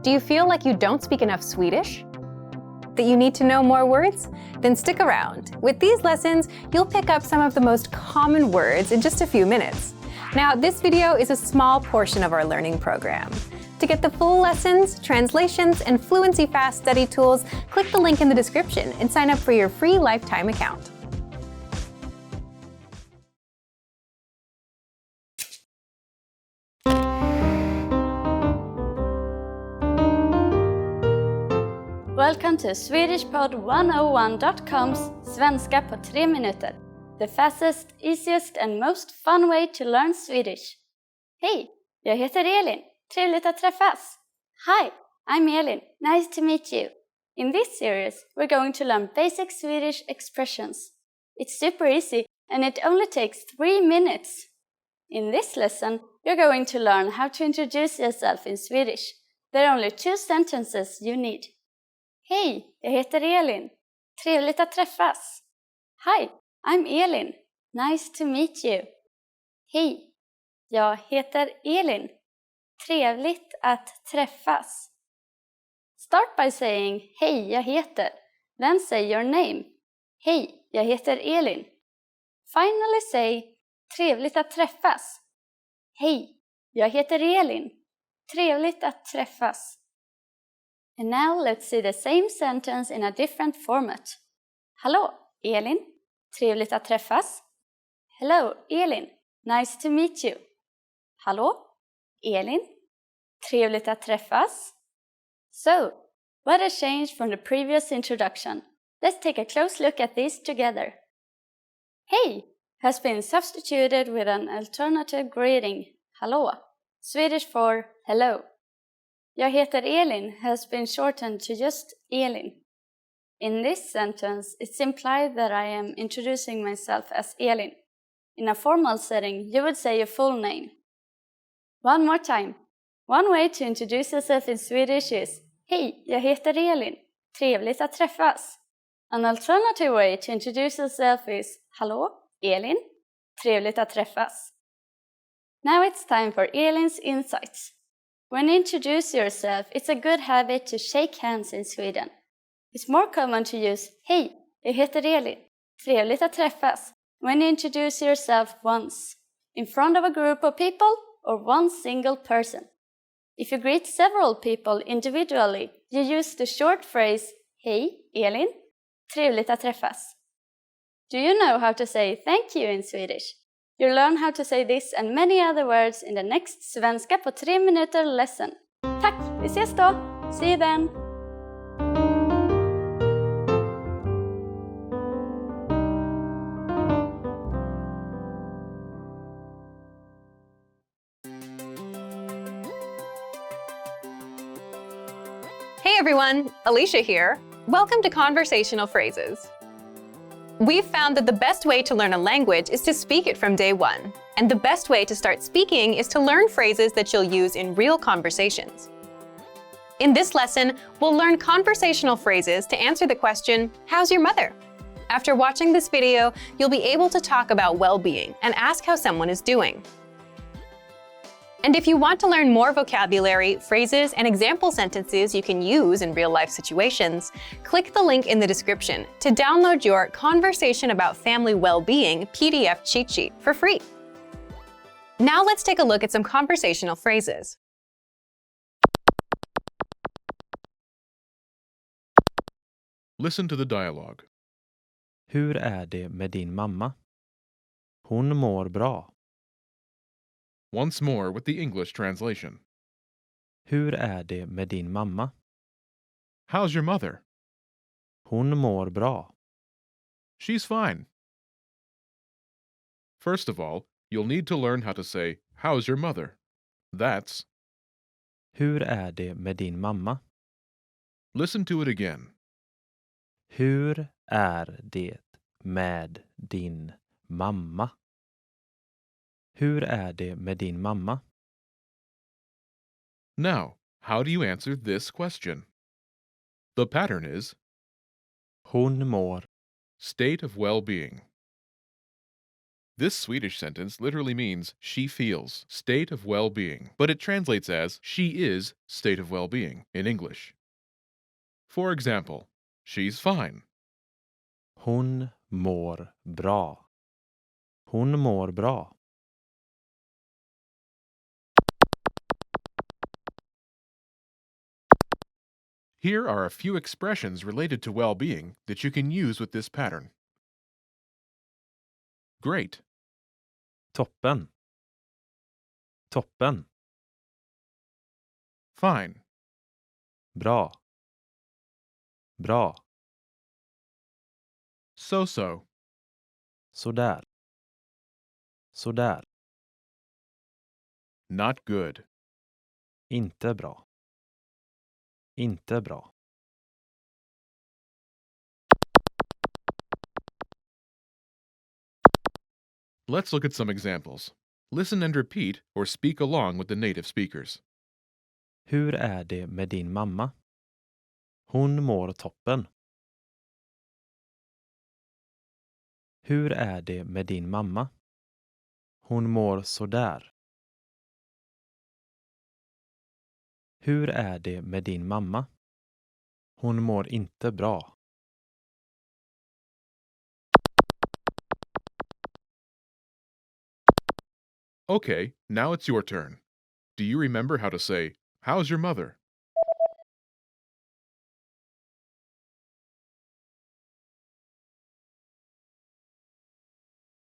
Do you feel like you don't speak enough Swedish? That you need to know more words? Then stick around. With these lessons, you'll pick up some of the most common words in just a few minutes. Now, this video is a small portion of our learning program. To get the full lessons, translations, and Fluency Fast study tools, click the link in the description and sign up for your free lifetime account. Welcome to SwedishPod101.com's Svenska på 3 minuter. The fastest, easiest and most fun way to learn Swedish. Hej, jag heter Elin. Trevligt att träffas. Hi, I'm Elin. Nice to meet you. In this series, we're going to learn basic Swedish expressions. It's super easy and it only takes 3 minutes. In this lesson, you're going to learn how to introduce yourself in Swedish. There are only 2 sentences you need. Hej, jag heter Elin. Trevligt att träffas. Hi, I'm Elin. Nice to meet you. Hej, jag heter Elin. Trevligt att träffas. Start by saying, hej, jag heter. Then say your name. Hej, jag heter Elin. Finally say, trevligt att träffas. Hej, jag heter Elin. Trevligt att träffas. And now let's see the same sentence in a different format. Hallå, Elin. Trevligt att träffas. Hello, Elin. Nice to meet you. Hallå, Elin. Trevligt att träffas. So, what has changed from the previous introduction? Let's take a close look at these together. Hej has been substituted with an alternative greeting, hallå, Swedish for hello. Jag heter Elin has been shortened to just Elin. In this sentence, it's implied that I am introducing myself as Elin. In a formal setting, you would say your full name. One more time. One way to introduce yourself in Swedish is hej, jag heter Elin. Trevligt att träffas. An alternative way to introduce yourself is hallå, Elin. Trevligt att träffas. Now it's time for Elin's insights. When you introduce yourself, it's a good habit to shake hands in Sweden. It's more common to use hej, jag heter Elin. Trevligt att träffas. When you introduce yourself once, in front of a group of people or one single person. If you greet several people individually, you use the short phrase hej, Elin. Trevligt att träffas. Do you know how to say thank you in Swedish? You'll learn how to say this and many other words in the next Svenska på 3 minuter lesson. Tack, vi ses då! See you then! Hey everyone, Alicia here. Welcome to Conversational Phrases. We've found that the best way to learn a language is to speak it from day one. And the best way to start speaking is to learn phrases that you'll use in real conversations. In this lesson, we'll learn conversational phrases to answer the question, how's your mother? After watching this video, you'll be able to talk about well-being and ask how someone is doing. And if you want to learn more vocabulary, phrases, and example sentences you can use in real-life situations, click the link in the description to download your Conversation About Family Well-Being PDF cheat sheet for free. Now let's take a look at some conversational phrases. Listen to the dialogue. Hur är det med din mamma? Hon mår bra. Once more with the English translation. Hur är det med din mamma? How's your mother? Hon mår bra. She's fine. First of all, you'll need to learn how to say, how's your mother? That's, Hur är det med din mamma? listen to it again. Hur är det med din mamma? Hur är det med din mamma? Now, how do you answer this question? The pattern is Hon mår. state of well-being. This Swedish sentence literally means she feels, state of well-being, but it translates as she is, state of well-being in English. For example, she's fine. Hon mår bra. Hon mår bra. Here are a few expressions related to well-being that you can use with this pattern. Great. Toppen. Toppen. Fine. Bra. Bra. So-so. Sådär. Sådär. Not good. Inte bra. Inte bra. Let's look at some examples. Listen and repeat or speak along with the native speakers. Hur är det med din mamma? Hon mår toppen. Hur är det med din mamma? Hon mår sådär. Hur är det med din mamma? Hon mår inte bra. Okay, now it's your turn. Do you remember how to say, "How's your mother?"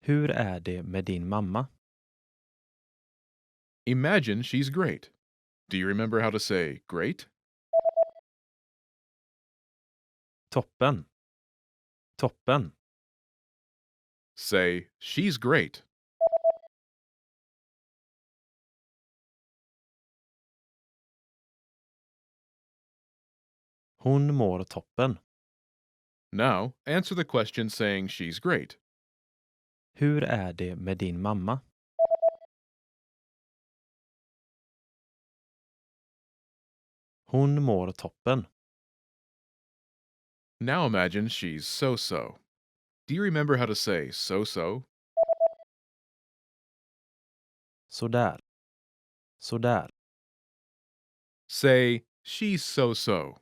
Hur är det med din mamma? Imagine she's great. Do you remember how to say, "Great"? Toppen. Toppen. Say, "She's great." Hon mår toppen. Now, answer the question saying she's great. Hur är det med din mamma? Hon mår toppen. Now imagine she's so-so. Do you remember how to say so-so? Sådär. Sådär. Say, "She's so-so."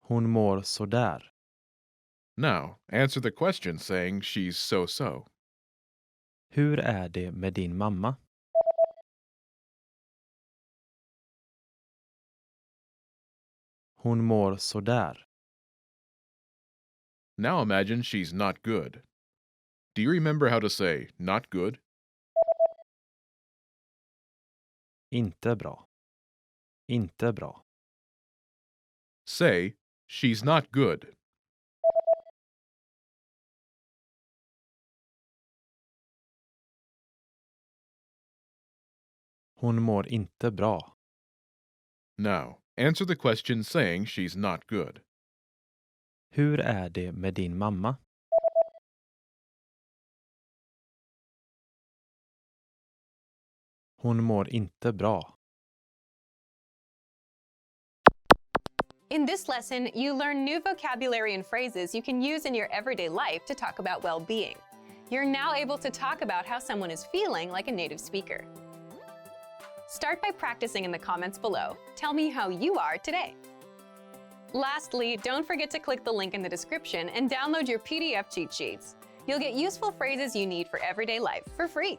Hon mår sådär. Now, answer the question saying she's so-so. Hur är det med din mamma? Hon mår sådär. Now imagine she's not good. Do you remember how to say not good? Inte bra. Inte bra. Say, "She's not good." Hon mår inte bra. Now, answer the question saying she's not good. Hur är det med din mamma? Hon mår inte bra. In this lesson, you learn new vocabulary and phrases you can use in your everyday life to talk about well-being. You're now able to talk about how someone is feeling like a native speaker. Start by practicing in the comments below. Tell me how you are today. Lastly, don't forget to click the link in the description and download your PDF cheat sheets. You'll get useful phrases you need for everyday life for free.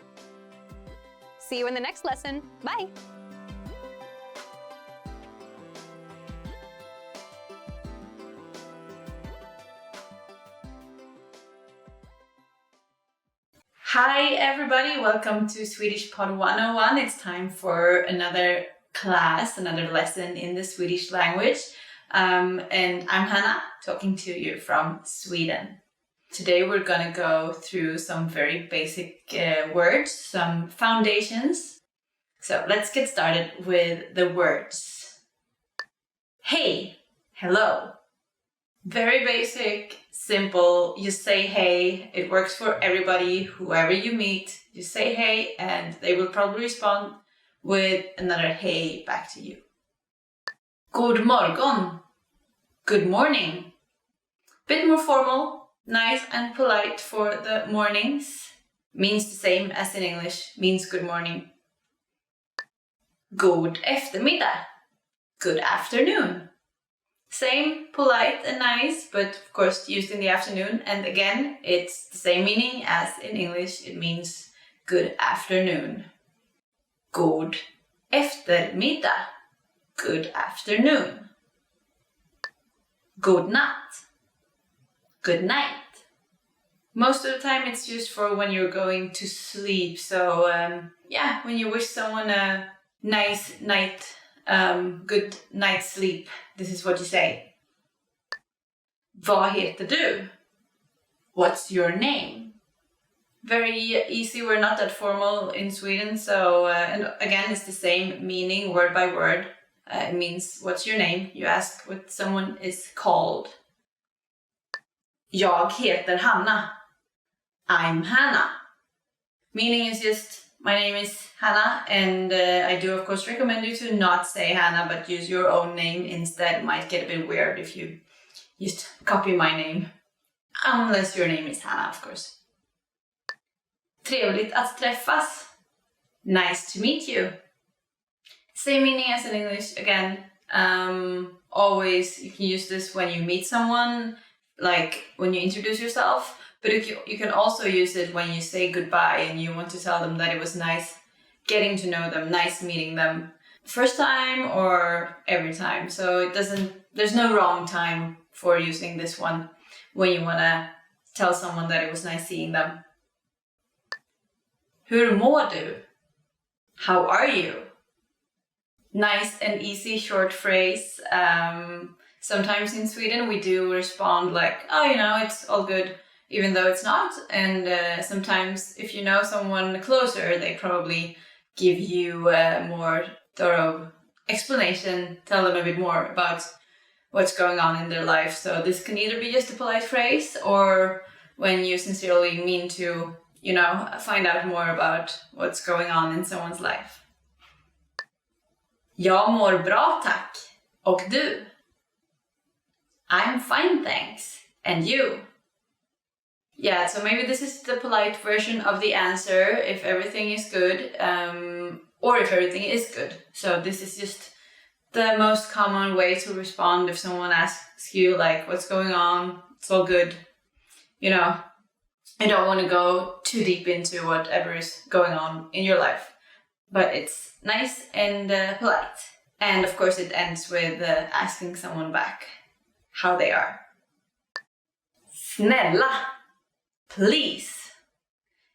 See you in the next lesson. Bye! Hi everybody, welcome to Swedish Pod 101. It's time for another class, another lesson in the Swedish language. And I'm Hannah, talking to you from Sweden. Today we're gonna go through some very basic words, some foundations. So let's get started with the words. Hey, hello. Very basic, simple. You say hey, it works for everybody, whoever you meet. You say hey and they will probably respond with another hey back to you. God morgon. good morning. Bit more formal, nice and polite for the mornings. Means the same as in English, means good morning. God eftermiddag. Good afternoon. Same, polite and nice, but of course used in the afternoon. And again, it's the same meaning as in English. It means good afternoon. God eftermiddag. Good afternoon. God natt. Good night. Most of the time it's used for when you're going to sleep. So when you wish someone a nice night, good night's sleep, this is what you say. Vad heter du? What's your name? Very easy, we're not that formal in Sweden, so and again it's the same meaning word by word. It means what's your name? You ask what someone is called. Jag heter Hanna. I'm Hannah. Meaning is just, my name is Hannah, and I do of course recommend you to not say Hannah, but use your own name instead. It might get a bit weird if you just copy my name. Unless your name is Hannah, of course. Trevligt att träffas. Nice to meet you. Same meaning as in English again. Always, you can use this when you meet someone, like when you introduce yourself, but you can also use it when you say goodbye and you want to tell them that it was nice getting to know them, nice meeting them, first time or every time. So there's no wrong time for using this one when you want to tell someone that it was nice seeing them. Hur mår du? How are you? Nice and easy short phrase. Sometimes in Sweden we do respond like, oh, it's all good, even though it's not. And sometimes if you know someone closer, they probably give you a more thorough explanation, tell them a bit more about what's going on in their life. So this can either be just a polite phrase or when you sincerely mean to, find out more about what's going on in someone's life. Jag mår bra tack. Och du? I'm fine thanks. And you? Yeah, so maybe this is the polite version of the answer if everything is good, or if everything is good. So this is just the most common way to respond if someone asks you like, what's going on? It's all good. I don't want to go too deep into whatever is going on in your life, but it's nice and polite. And of course it ends with asking someone back how they are. Snälla, please.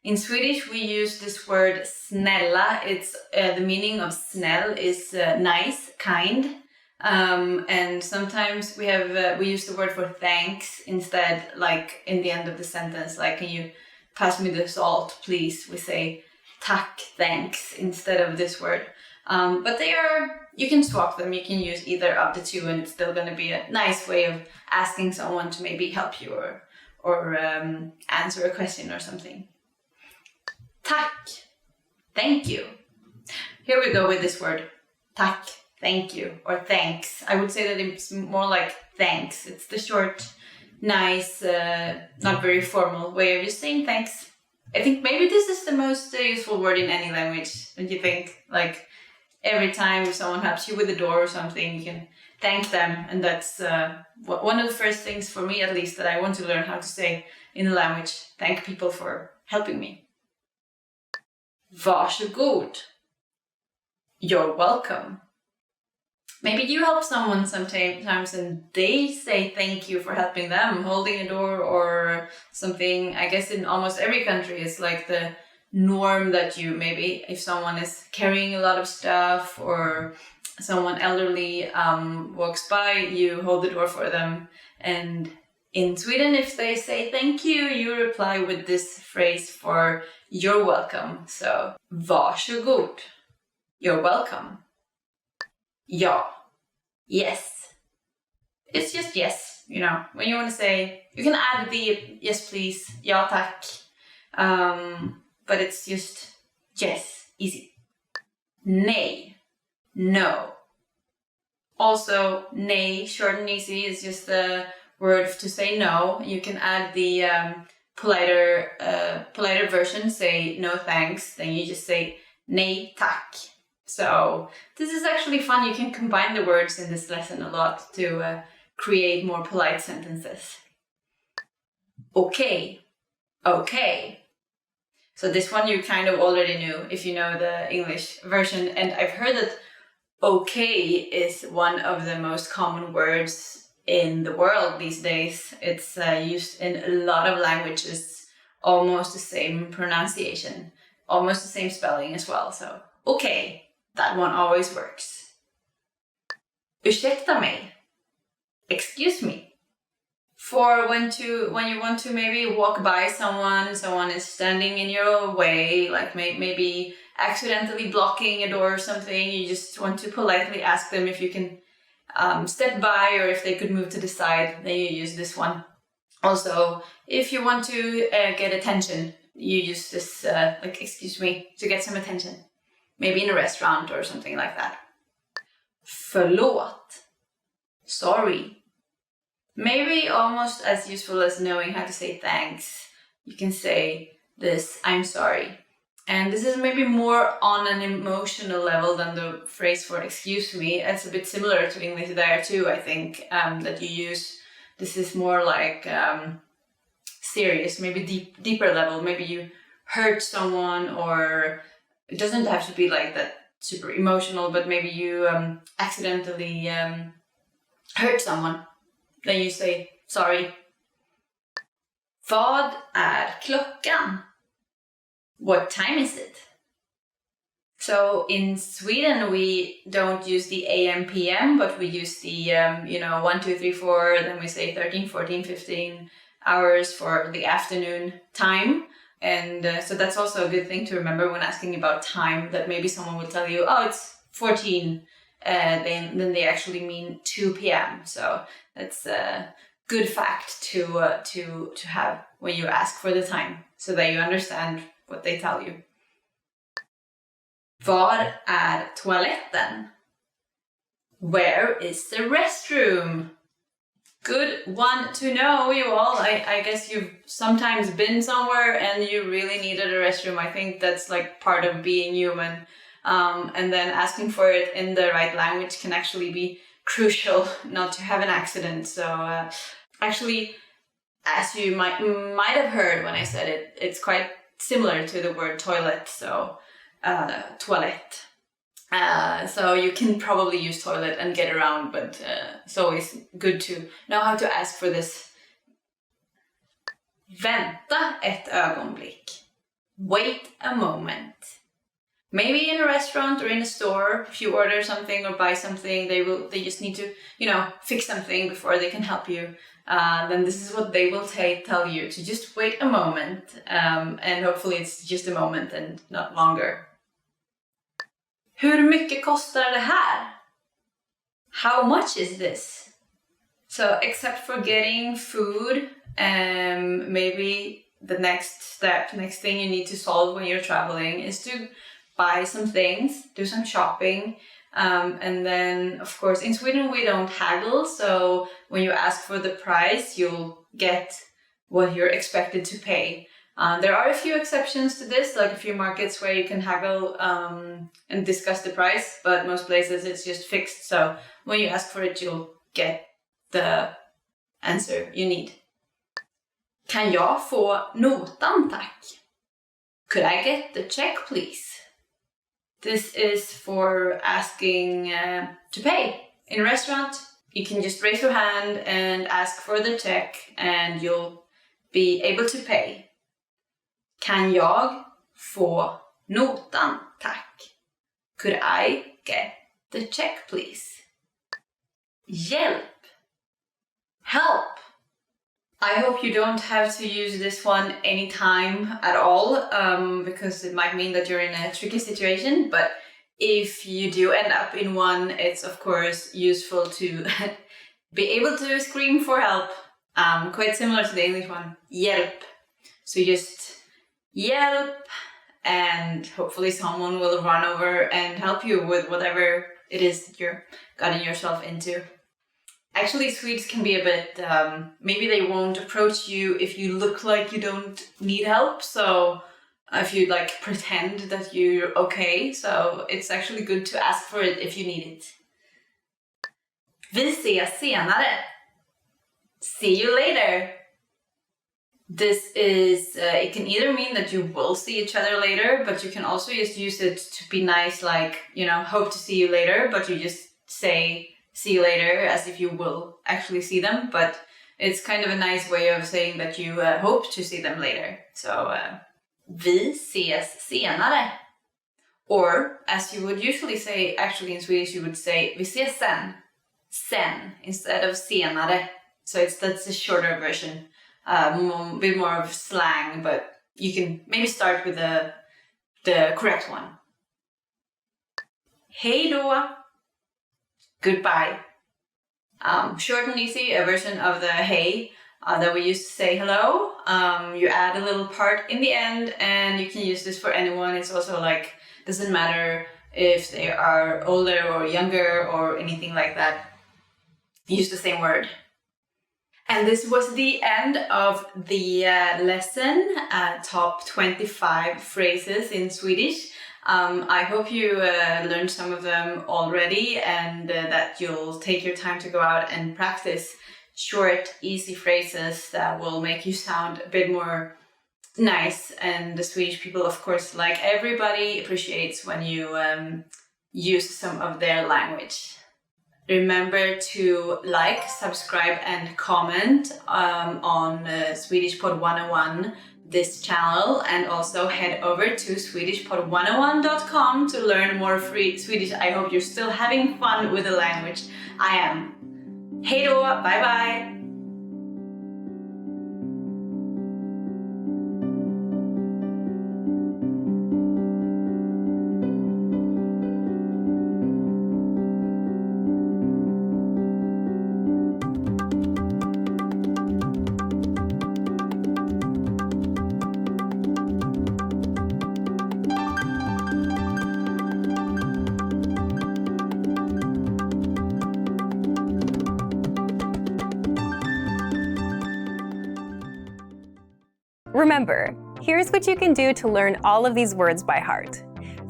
In Swedish we use this word snälla. It's the meaning of snäll is nice, kind. And sometimes we use the word for thanks instead, like in the end of the sentence, like, can you pass me the salt, please? We say tack, thanks, instead of this word. But you can swap them, you can use either of the two, and it's still going to be a nice way of asking someone to maybe help you or answer a question or something. Tack, thank you. Here we go with this word, tack. Thank you, or thanks. I would say that it's more like thanks. It's the short, nice, not very formal way of just saying thanks. I think maybe this is the most useful word in any language, don't you think? Like, every time if someone helps you with the door or something, you can thank them. And that's one of the first things, for me at least, that I want to learn how to say in the language. Thank people for helping me. Varsågod. You're welcome. Maybe you help someone sometimes and they say thank you for helping them, holding a door or something. I guess in almost every country it's like the norm that you, maybe if someone is carrying a lot of stuff or someone elderly walks by, you hold the door for them. And in Sweden, if they say thank you, you reply with this phrase for you're welcome. So, varsågod. You're welcome. Ja. Yes. It's just yes, when you want to say, you can add the yes please, ja tack, but it's just yes, easy. Nej, no. Also, nej, short and easy, is just the word to say no. You can add the politer version, say no thanks, then you just say nej tack. So this is actually fun. You can combine the words in this lesson a lot to create more polite sentences. Okay, okay. So this one you kind of already knew if you know the English version, and I've heard that okay is one of the most common words in the world these days. It's used in a lot of languages, almost the same pronunciation, almost the same spelling as well. So, okay, that one always works. Ursäkta mig. Excuse me. For when you want to maybe walk by someone is standing in your way, like maybe accidentally blocking a door or something, you just want to politely ask them if you can step by or if they could move to the side, then you use this one. Also, if you want to get attention, you use this, like, excuse me, to get some attention. Maybe in a restaurant or something like that. Förlåt. Sorry. Maybe almost as useful as knowing how to say thanks. You can say this, I'm sorry. And this is maybe more on an emotional level than the phrase for excuse me. It's a bit similar to English there too, I think, that you use. This is more like serious, maybe deeper level. Maybe you hurt someone, or it doesn't have to be like that super emotional, but maybe you accidentally hurt someone. Then you say sorry. Vad är klockan? What time is it? So in Sweden we don't use the AM PM, but we use the 1, 2, 3, 4, then we say 13, 14, 15 hours for the afternoon time. And so that's also a good thing to remember when asking about time, that maybe someone will tell you, oh, it's 14, then they actually mean 2 p.m. So that's a good fact to have when you ask for the time, so that you understand what they tell you. Var är toaletten? Where is the restroom? Good one to know, you all. I guess you've sometimes been somewhere and you really needed a restroom. I think that's like part of being human. And then asking for it in the right language can actually be crucial not to have an accident. So actually, as you might have heard when I said it, it's quite similar to the word toilet. So toilet. So you can probably use toilet and get around, but it's always good to know how to ask for this. Vänta ett ögonblick. Wait a moment. Maybe in a restaurant or in a store, if you order something or buy something, they just need to, fix something before they can help you. Then this is what they will tell you, to just wait a moment. And hopefully it's just a moment and not longer. Hur mycket kostar det här? How much is this? So except for getting food, maybe the next thing you need to solve when you're traveling is to buy some things, do some shopping. And then, of course, in Sweden we don't haggle, so when you ask for the price, you'll get what you're expected to pay. There are a few exceptions to this, like a few markets where you can haggle and discuss the price, but most places it's just fixed. So when you ask for it, you'll get the answer you need. Kan jag få notan, tack? Could I get the check, please? This is for asking to pay. In a restaurant, you can just raise your hand and ask for the check, and you'll be able to pay. Kan jag få notan, tack? Could I get the check, please? Hjälp. Help. I hope you don't have to use this one anytime at all, because it might mean that you're in a tricky situation. But if you do end up in one, it's of course useful to be able to scream for help. Quite similar to the English one, hjälp. So just hjälp, and hopefully someone will run over and help you with whatever it is that you're gotten yourself into. Actually, Swedes can be a bit, maybe they won't approach you if you look like you don't need help. So if you like pretend that you're okay. So it's actually good to ask for it if you need it. Vi ses senare. See you later. This is, it can either mean that you will see each other later, but you can also just use it to be nice, like, you know, hope to see you later, but you just say see you later as if you will actually see them. But it's kind of a nice way of saying that you hope to see them later. So, vi ses senare. Or, as you would usually say, actually in Swedish, you would say vi ses sen. Sen instead of senare. So that's a shorter version. A bit more of slang, but you can maybe start with the correct one. Hej då. Goodbye. Short and easy, a version of the hey that we used to say hello. You add a little part in the end, and you can use this for anyone. It's also like, doesn't matter if they are older or younger or anything like that. Use the same word. And this was the end of the lesson, top 25 phrases in Swedish. I hope you learned some of them already, and that you'll take your time to go out and practice short, easy phrases that will make you sound a bit more nice. And the Swedish people, of course, like everybody, appreciates when you use some of their language. Remember to like, subscribe and comment on Swedish Pod 101, this channel, and also head over to swedishpod101.com to learn more free Swedish. I hope you're still having fun with the language. I am. Hej då, bye bye! Remember, here's what you can do to learn all of these words by heart.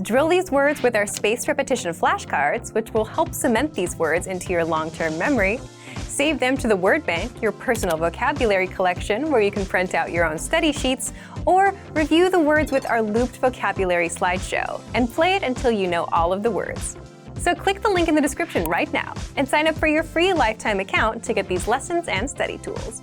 Drill these words with our spaced repetition flashcards, which will help cement these words into your long-term memory. Save them to the word bank, your personal vocabulary collection, where you can print out your own study sheets, or review the words with our looped vocabulary slideshow, and play it until you know all of the words. So click the link in the description right now and sign up for your free lifetime account to get these lessons and study tools.